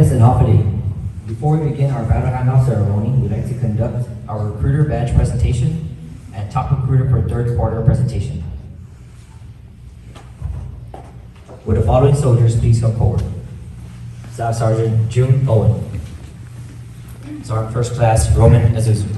Friends, enough today. Before we begin our battle handoff ceremony, we'd like to conduct our recruiter badge presentation and top recruiter for third quarter presentation. Would the following soldiers please come forward? Staff Sergeant June Owen. Sergeant First Class Roman Azuzu.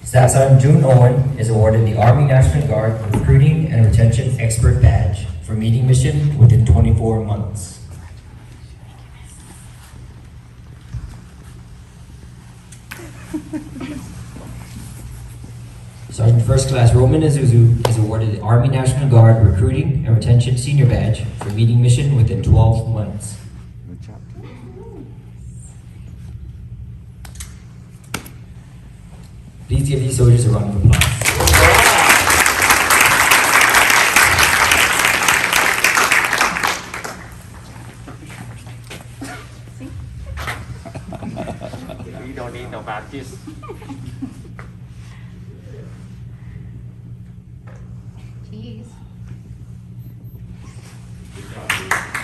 Staff Sergeant June Owen is awarded the Army National Guard Recruiting and Retention Expert Badge for meeting mission within 24 months. Sergeant First Class Roman Azuzu is awarded the Army National Guard Recruiting and Retention Senior Badge for meeting mission within 12 months. Please give these soldiers a round of applause. We don't need no badges. Jeez.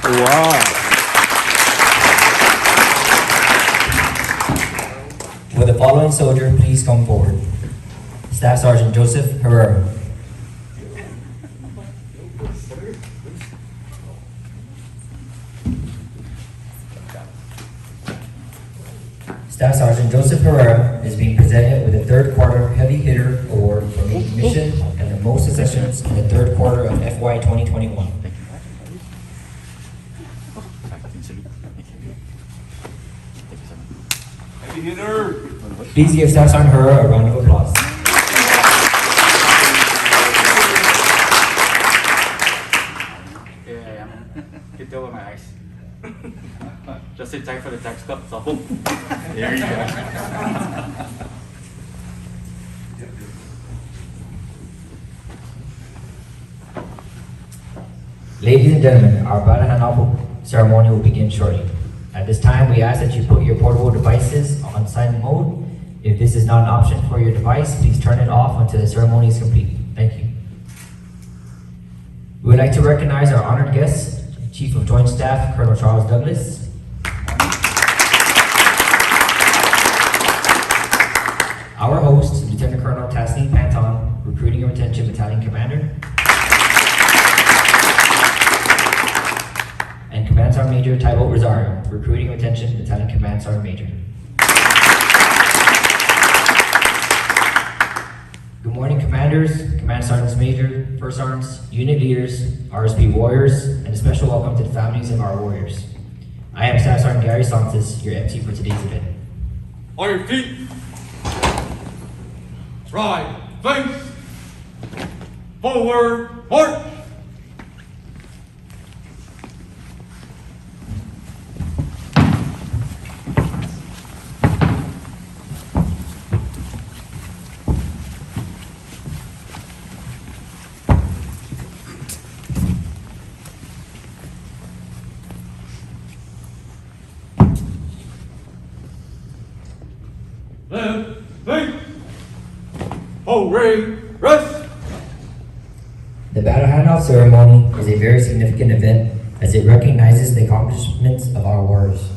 Wow. Will the following soldier please come forward? Staff Sergeant Joseph Herrera. Staff Sergeant Joseph Herrera is being presented with a third quarter heavy hitter award for making mission and the most accessions in the third quarter of FY 2021. Please give Staff Sergeant Herrera a round of applause. Yeah, get over my eyes. Just sit tight for the text cup, so boom. There you go. Ladies and gentlemen, our battle handoff ceremony will begin shortly. At this time, we ask that you put your portable devices on silent mode. If this is not an option for your device, please turn it off until the ceremony is complete. Thank you. We would like to recognize our honored guest, Chief of Joint Staff, Colonel Charles Douglas. Our host, Lieutenant Colonel Tasneem Panton, Recruiting and Retention Battalion Commander. And Command Sergeant Major Tybo Rosario, Recruiting and Retention Battalion Command Sergeant Major. Good morning, Commanders, Command Sergeants Major, First Sergeants, Unit Leaders, RSP Warriors, and a special welcome to the families of our warriors. I am Staff Sergeant Gary Santos, your MC for today's event. On your feet. Stride, face, forward, march. Left, think. Hooray, rest. The battle handoff ceremony is a very significant event as it recognizes the accomplishments of our warriors.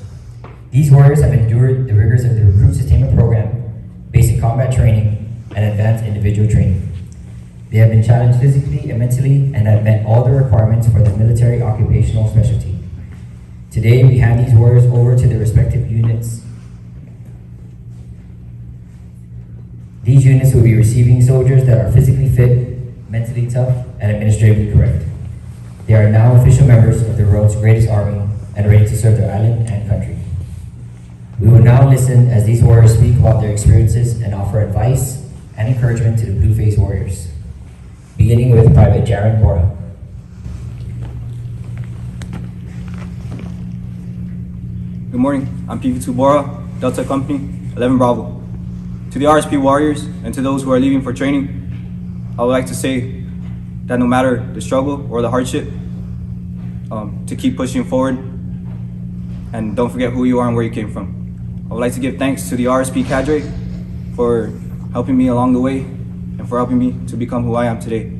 These warriors have endured the rigors of the Recruit Sustainment Program, basic combat training, and advanced individual training. They have been challenged physically and mentally and have met all the requirements for the military occupational specialty. Today, we hand these warriors over to their respective units. These units will be receiving soldiers that are physically fit, mentally tough, and administratively correct. They are now official members of the world's greatest army and ready to serve their island and country. We will now listen as these warriors speak about their experiences and offer advice and encouragement to the Blue-Face Warriors. Beginning with Private Jaron Bora. Good morning, I'm PV2 Bora, Delta Company, 11 Bravo. To the RSP Warriors and to those who are leaving for training, I would like to say that no matter the struggle or the hardship, to keep pushing forward and don't forget who you are and where you came from. I would like to give thanks to the RSP cadre for helping me along the way and and for helping me to become who I am today.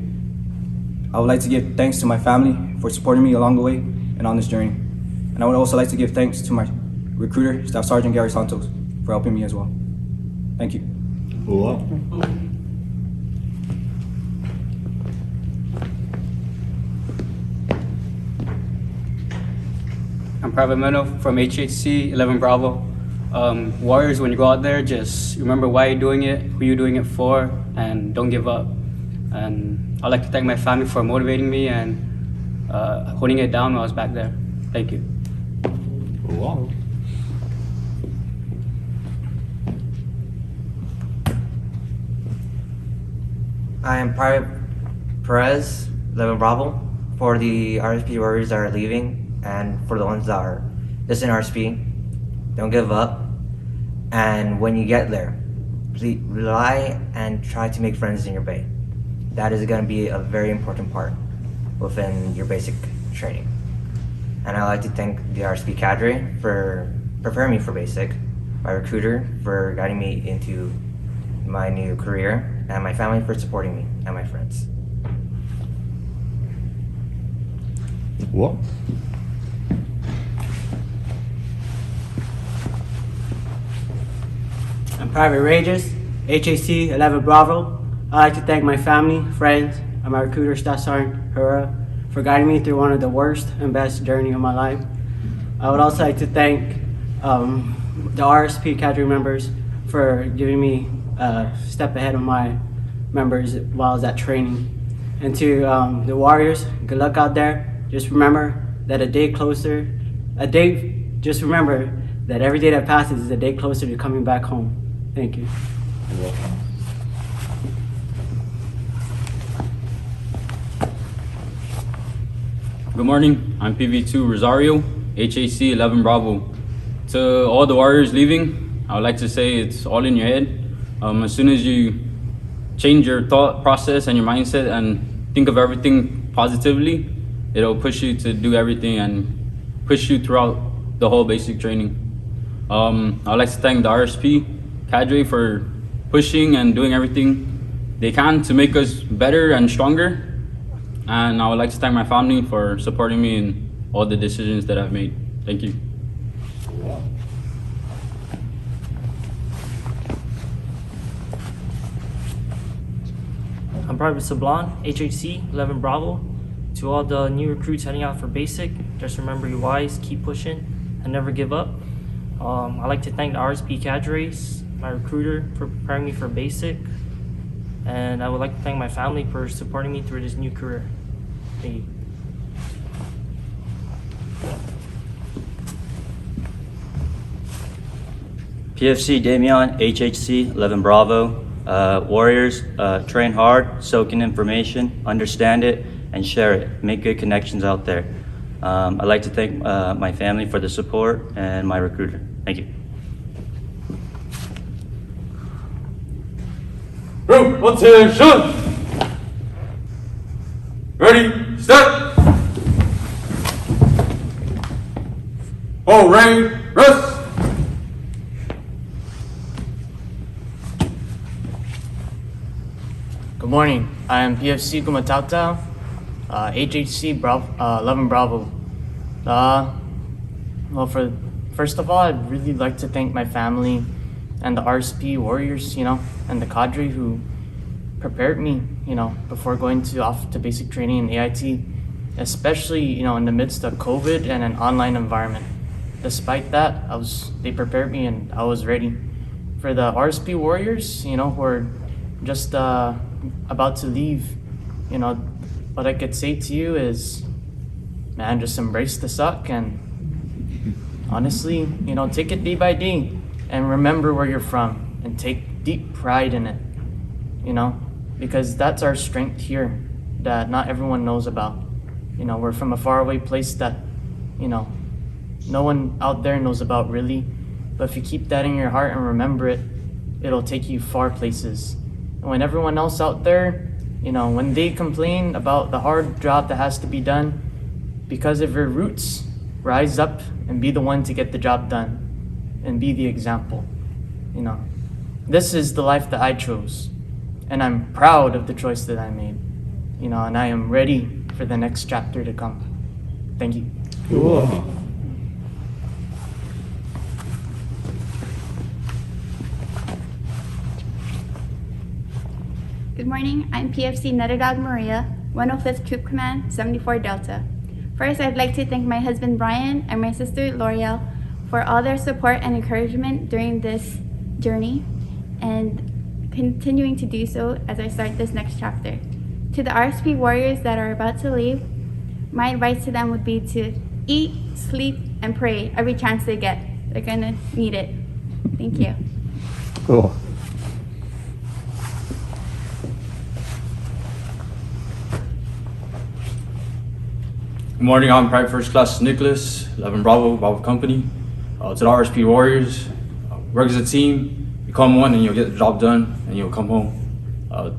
I would like to give thanks to my family for supporting me along the way and on this journey. And I would also like to give thanks to my recruiter, Staff Sergeant Gary Santos, for helping me as well. Thank you. Wow. I'm Private Meno from HHC 11 Bravo. Warriors, when you go out there, just remember why you're doing it, who you're doing it for, and don't give up. And I'd like to thank my family for motivating me and holding it down when I was back there. Thank you. Wow. I am Private Perez, 11 Bravo, for the RSP warriors that are leaving and for the ones that are just in RSP. Don't give up. And when you get there, please rely and try to make friends in your bay. That is going to be a very important part within your basic training. And I'd like to thank the RSP cadre for preparing me for basic, my recruiter for guiding me into my new career, and my family for supporting me, and my friends. What? I'm Private Reyes, HHC 11 Bravo. I'd like to thank my family, friends, and my recruiter, Staff Sergeant Herrera, for guiding me through one of the worst and best journey of my life. I would also like to thank the RSP cadre members for giving me a step ahead of my members while I was at training. And to the Warriors, good luck out there. Just remember that just remember that every day that passes is a day closer to coming back home. Thank you. Good morning, I'm PV2 Rosario, HHC 11 Bravo. To all the warriors leaving, I would like to say it's all in your head. As soon as you change your thought process and your mindset and think of everything positively, it'll push you to do everything and push you throughout the whole basic training. I'd like to thank the RSP cadre for pushing and doing everything they can to make us better and stronger. And I would like to thank my family for supporting me in all the decisions that I've made. Thank you. I'm Private Sablon, HHC 11 Bravo. To all the new recruits heading out for basic, just remember your whys, keep pushing, and never give up. I'd like to thank the RSP cadres, my recruiter for preparing me for basic, and I would like to thank my family for supporting me through this new career. Thank you. PFC Damian, HHC 11 Bravo. Warriors, train hard, soak in information, understand it, and share it. Make good connections out there. I'd like to thank my family for the support and my recruiter. Thank you. Group, attention! Ready, step! All range, rest! Good morning. I am PFC Gumataotao, HHC 11 Bravo. First of all, I'd really like to thank my family and the RSP warriors, and the cadre who prepared me, before going off to basic training in AIT, especially, in the midst of COVID and an online environment. Despite that, they prepared me and I was ready. For the RSP warriors, who are just about to leave, what I could say to you is, man, just embrace the suck and honestly, take it day by day and remember where you're from and take deep pride in it, because that's our strength here that not everyone knows about. We're from a faraway place that, no one out there knows about really, but if you keep that in your heart and remember it, it'll take you far places. And when everyone else out there, when they complain about the hard job that has to be done, because of your roots, rise up and be the one to get the job done and be the example. This is the life that I chose. and I'm proud of the choice that I made. You know, and I am ready for the next chapter to come. Thank you. Wow. Good morning, I'm PFC Netadog Maria, 105th Troop Command, 74 Delta. First, I'd like to thank my husband Brian and my sister L'Oreal for all their support and encouragement during this journey and continuing to do so as I start this next chapter. To the RSP warriors that are about to leave, my advice to them would be to eat, sleep, and pray every chance they get. They're gonna need it. Thank you. Cool. Good morning, I'm Private First Class Nicolas, 11 Bravo, Bravo Company. To the RSP Warriors, work as a team, become one and you'll get the job done and you'll come home. To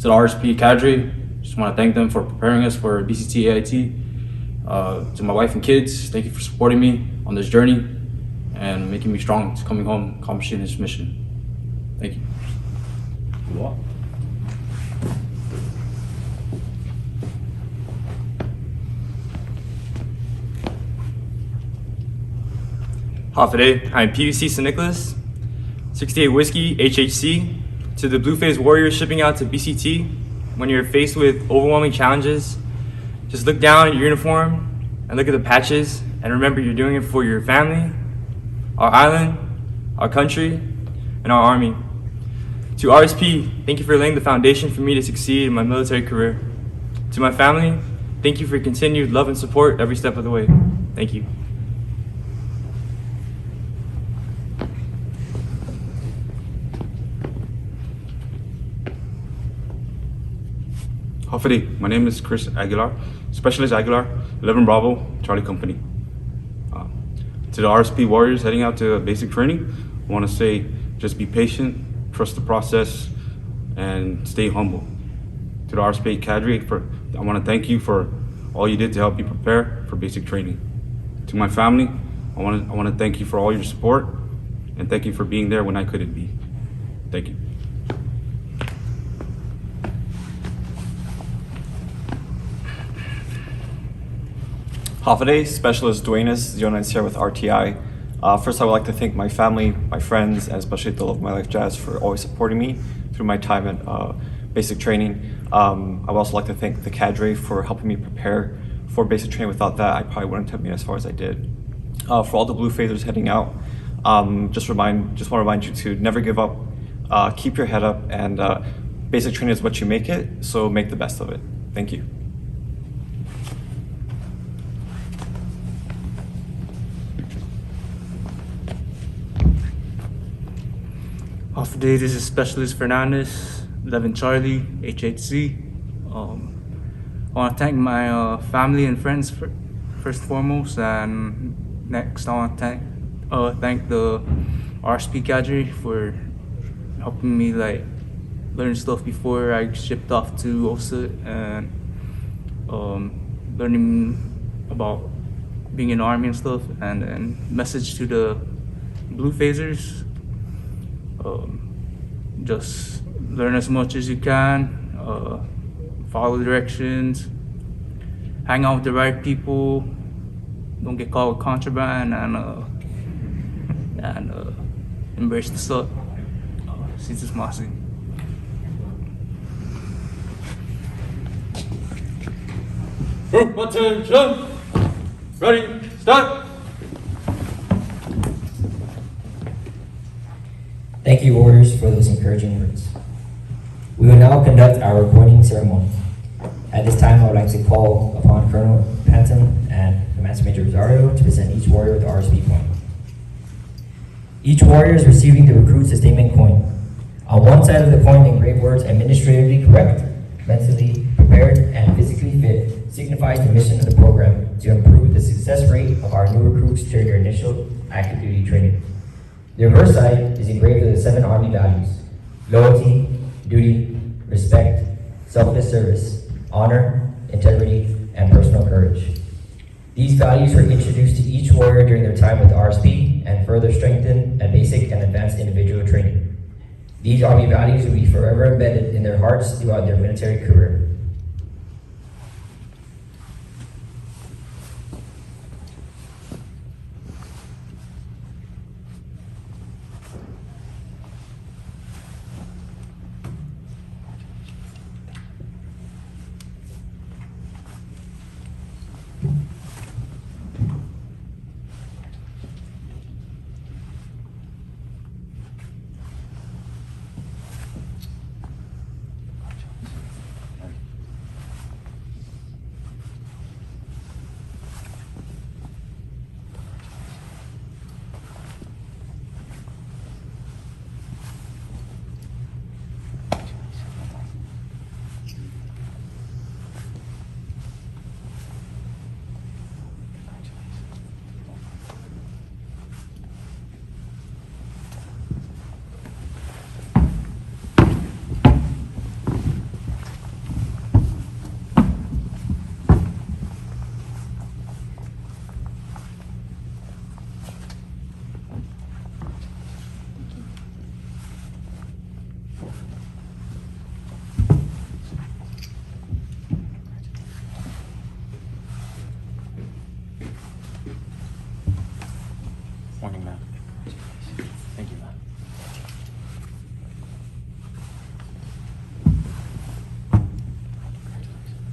the RSP cadre, just want to thank them for preparing us for BCT AIT. To my wife and kids, thank you for supporting me on this journey and making me strong to coming home, accomplishing this mission. Thank you. Wow. Hafide, I'm PUC St. Nicholas, 68 Whiskey, HHC. To the Blue Phase Warriors shipping out to BCT, when you're faced with overwhelming challenges, just look down at your uniform and look at the patches and remember you're doing it for your family, our island, our country, and our army. To RSP, thank you for laying the foundation for me to succeed in my military career. To my family, thank you for your continued love and support every step of the way. Thank you. Hafidi, my name is Chris Aguilar, Specialist Aguilar, 11 Bravo, Charlie Company. To the RSP Warriors heading out to basic training, I want to say just be patient, trust the process, and stay humble. To the RSP cadre, I want to thank you for all you did to help me prepare for basic training. To my family, I want to thank you for all your support, and thank you for being there when I couldn't be. Thank you. Hafide, Specialist Duenas, 09 Sierra with RTI. First, I would like to thank my family, my friends, and especially the Love of My Life Jazz for always supporting me through my time at basic training. I would also like to thank the cadre for helping me prepare for basic training. Without that, I probably wouldn't have made as far as I did. For all the blue phasers heading out, just want to remind you to never give up, keep your head up, and basic training is what you make it, so make the best of it. Thank you. Off the day, this is Specialist Fernandez, 11 Charlie, HHC. I want to thank my family and friends first and foremost, and next I want to thank the RSP cadre for helping me learn stuff before I shipped off to OSA and learning about being in the Army and stuff. And then message to the blue phasers. Just learn as much as you can, follow directions, hang out with the right people, don't get caught with contraband, and embrace the suck. Caesar's Mossy. Group attention! Ready, start! Thank you, Warriors, for those encouraging words. We will now conduct our appointing ceremony. At this time, I would like to call upon Colonel Panton and the Master Major Rosario to present each warrior with the RSP coin. Each warrior is receiving the recruit sustainment coin. On one side of the coin, the engraved words "administratively correct, mentally prepared, and physically fit" signifies the mission of the program to improve the success rate of our new recruits during their initial active duty training. The reverse side is engraved with the 7 Army values: loyalty, duty, respect, selfless service, honor, integrity, and personal courage. These values were introduced to each warrior during their time with RSP and further strengthened at basic and advanced individual training. These Army values will be forever embedded in their hearts throughout their military career. Morning, ma'am. Thank you, ma'am.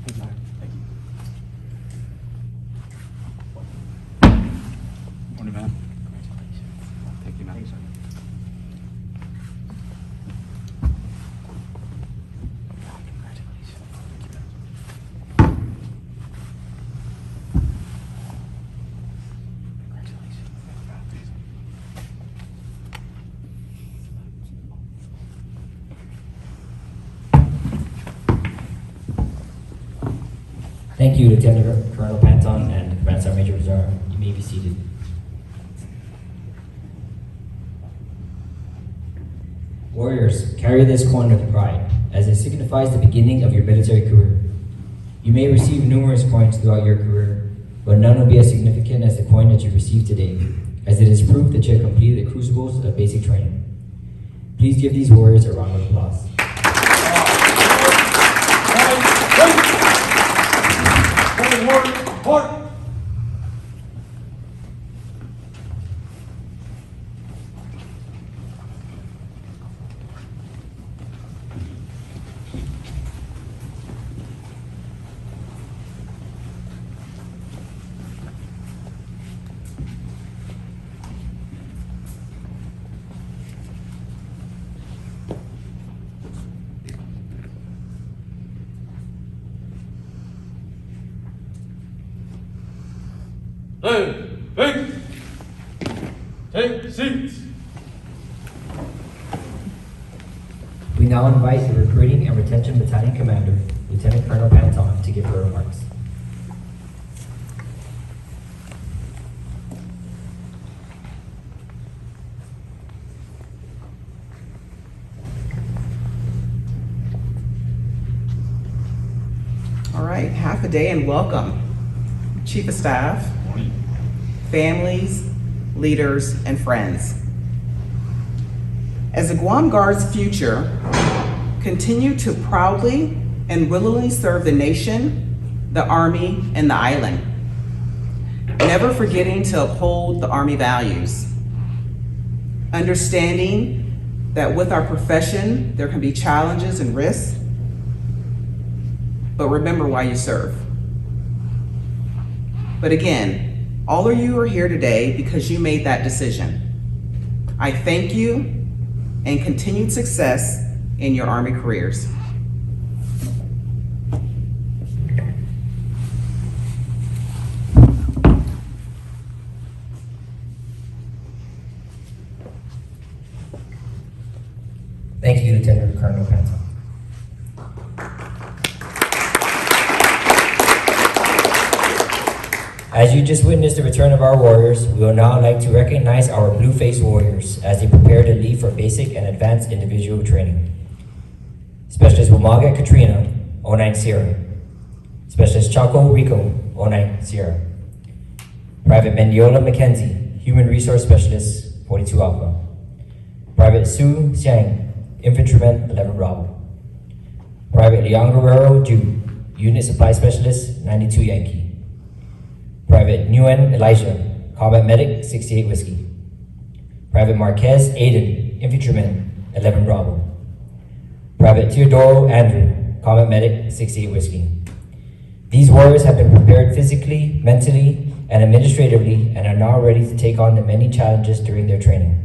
Thank you, ma'am. Thank you. Morning, man. Thank you, man. Thank you, Lieutenant Colonel Panton and Command Sergeant Major Rosario. You may be seated. Warriors, carry this coin with pride, as it signifies the beginning of your military career. You may receive numerous coins throughout your career, but none will be as significant as the coin that you received today, as it is proof that you have completed the crucibles of basic training. Please give these warriors a round of applause. Hey, take seats. We now invite the Recruiting and Retention Battalion Commander, Lieutenant Colonel Panton, to give her remarks. All right, half a day and welcome. Chief of Staff, families, leaders, and friends. As the Guam Guard's future, continue to proudly and willingly serve the nation, the Army, and the island. Never forgetting to uphold the Army values. Understanding that with our profession, there can be challenges and risks, but remember why you serve. But again, all of you are here today because you made that decision. I thank you and continued success in your Army careers. Thank you, Lieutenant Colonel Panton. As you just witnessed the return of our warriors, we would now like to recognize our blue-faced warriors as they prepare to leave for basic and advanced individual training. Specialist Wamaga Katrina, 09 Sierra. Specialist Chaco Rico, 09 Sierra. Private Mendiola Mackenzie, Human Resource Specialist, 42 Alpha. Private Sue Xiang, Infantryman, 11 Bravo. Leon Guerrero, Jude, Unit Supply Specialist, 92 Yankee. Private Nguyen Elijah, Combat Medic, 68 Whiskey. Private Marquez Aiden, Infantryman, 11 Bravo. Private Teodoro Andrew, Combat Medic, 68 Whiskey. These warriors have been prepared physically, mentally, and administratively and are now ready to take on the many challenges during their training.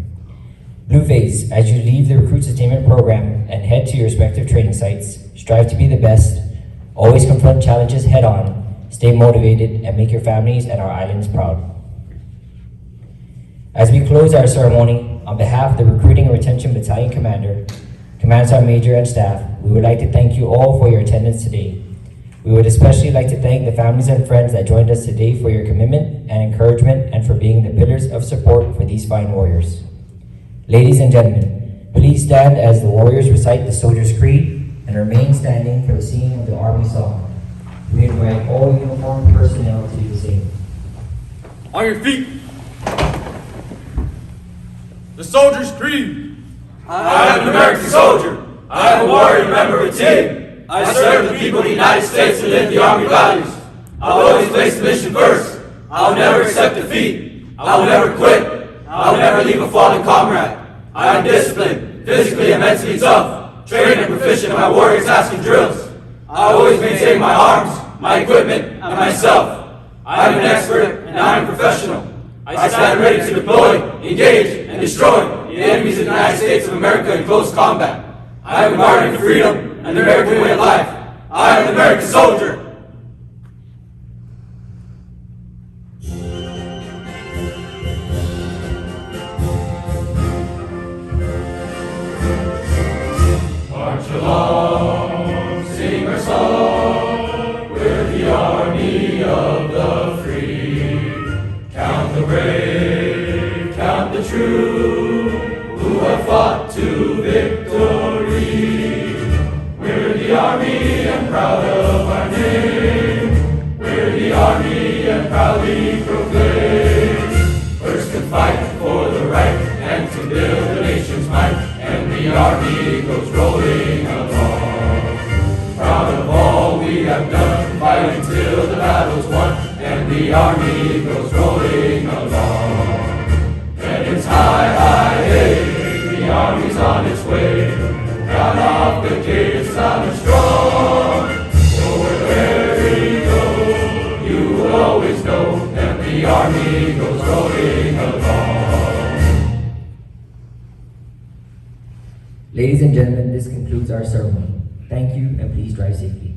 Blueface, as you leave the recruit sustainment program and head to your respective training sites, strive to be the best, always confront challenges head on, stay motivated, and make your families and our islands proud. As we close our ceremony, on behalf of the Recruiting and Retention Battalion Commander, Command Sergeant Major, and staff, we would like to thank you all for your attendance today. We would especially like to thank the families and friends that joined us today for your commitment and encouragement and for being the pillars of support for these fine warriors. Ladies and gentlemen, please stand as the warriors recite the Soldier's Creed and remain standing for the singing of the Army song. We invite all uniformed personnel to do the same. On your feet. The Soldier's Creed. I am an American soldier. I am a warrior member of a team. I serve the people of the United States and live the Army values. I will always place the mission first. I will never accept defeat. I will never quit. I will never leave a fallen comrade. I am disciplined, physically and mentally tough, trained and proficient in my warrior tasks and drills. I always maintain my arms, my equipment, and myself. I am an expert and I am professional. I stand ready to deploy, engage, and destroy the enemies of the United States of America in close combat. I am a guardian of freedom and the American way of life. I am an American soldier. March along, sing our song, we're the army of the free. Count the brave, count the true, who have fought to victory. We're the army and proud of our name. We're the army and proudly proclaim. First to fight for the right and to build the nation's might. And the army goes rolling along. Proud of all we have done, fight until the battle's won. And the army goes rolling along. Heavens high, high, hey, the army's on its way. Count off the gates, sound and strong. Forward where we go, you will always know that the army goes rolling along. Ladies and gentlemen, this concludes our ceremony. Thank you, and please drive safely.